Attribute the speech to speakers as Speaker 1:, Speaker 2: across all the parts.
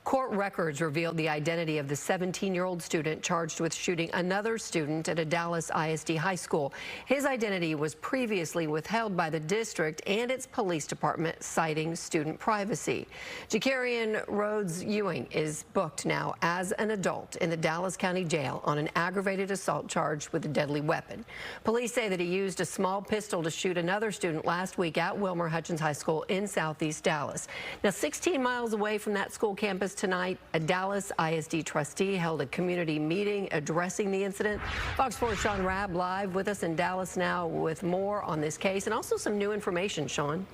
Speaker 1: Court records revealed the identity of the 17-year-old student charged with shooting another student at a Dallas ISD high school. His identity was previously withheld by the district and its police department, citing student privacy. Rhodes-Ewing is booked now as an adult in the Dallas County Jail on an aggravated assault charge with a deadly weapon. Police say that he used a small pistol to shoot another student last week at Wilmer-Hutchins High School in southeast Dallas. Now, 16 miles away from that school campus tonight, a Dallas ISD trustee held a community meeting addressing the incident. Fox 4's Sean Rabb live with us in Dallas now with more on this case and also some new information. Sean.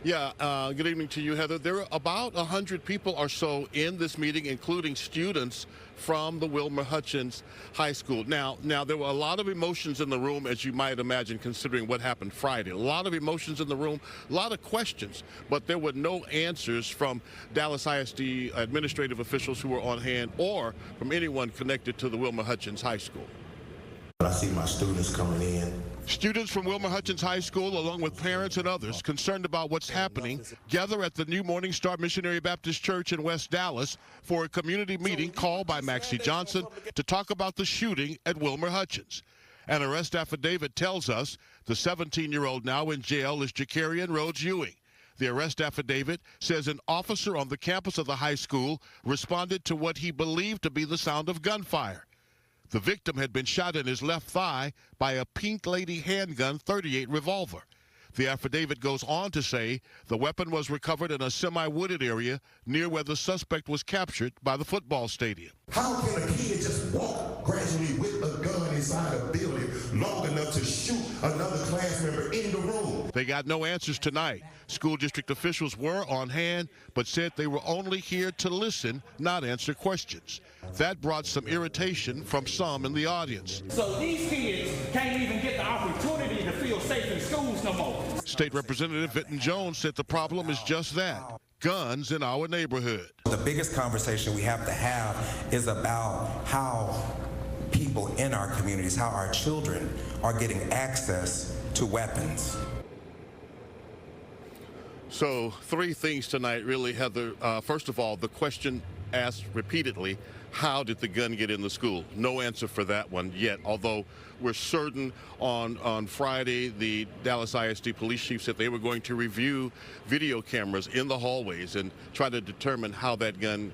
Speaker 2: Yeah, good evening to you, Heather. There are about 100 people or so in this meeting, including students from the Wilmer-Hutchins High School. Now, there were a lot of emotions in the room, as you might imagine, considering what happened Friday. A lot of emotions in the room, a lot of questions, but there were no answers from Dallas ISD administrative officials who were on hand or from anyone connected to the Wilmer-Hutchins High School.
Speaker 3: I see my students coming in.
Speaker 2: Students from Wilmer-Hutchins High School, along with parents and others concerned about what's happening, gather at the new Morning Star Missionary Baptist Church in West Dallas for a community meeting called by Maxie Johnson to talk about the shooting at Wilmer-Hutchins. An arrest affidavit tells us the 17-year-old now in jail is Rhodes-Ewing. The arrest affidavit says an officer on the campus of the high school responded to what he believed to be the sound of gunfire. The victim had been shot in his left thigh by a Pink Lady Handgun .38 revolver. The affidavit goes on to say the weapon was recovered in a semi-wooded area near where the suspect was captured by the football stadium.
Speaker 3: How can a kid just walk gradually with a gun inside a building long enough to shoot another class member in the room?
Speaker 2: They got no answers tonight. School district officials were on hand, but said they were only here to listen, not answer questions. That brought some irritation from some in the audience.
Speaker 4: So these kids can't even get the opportunity to feel safe in schools no more.
Speaker 2: State Representative Vinton Jones said the problem is just that, guns in our neighborhood.
Speaker 5: The biggest conversation we have to have is about how people in our communities, how our children are getting access to weapons.
Speaker 2: So 3 things tonight, really, Heather. First of all, the question asked repeatedly, how did the gun get in the school? No answer for that one yet, although we're certain on Friday, the Dallas ISD police chief said they were going to review video cameras in the hallways and try to determine how that gun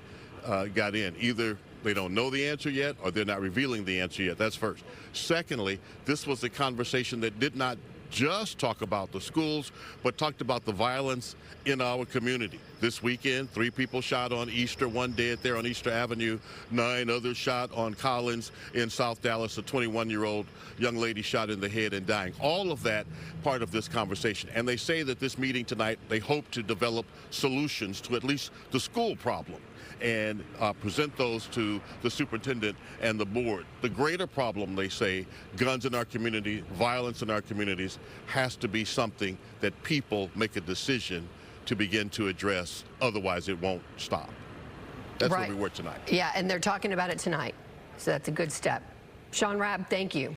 Speaker 2: got in. Either they don't know the answer yet or they're not revealing the answer yet. That's first. Secondly, this was a conversation that did not just talk about the schools, but talked about the violence in our community. This weekend, 3 people shot on Easter, 1 dead there on Easter Avenue, 9 others shot on Collins in South Dallas, a 21-year-old young lady shot in the head and dying. All of that part of this conversation. And they say that this meeting tonight, they hope to develop solutions to at least the school problem and present those to the superintendent and the board. The greater problem, they say, guns in our community, violence in our communities, has to be something that people make a decision to begin to address. Otherwise, it won't stop. That's
Speaker 1: right.
Speaker 2: where we were tonight.
Speaker 1: Yeah, and they're talking about it tonight. So that's a good step. Sean Rabb, thank you.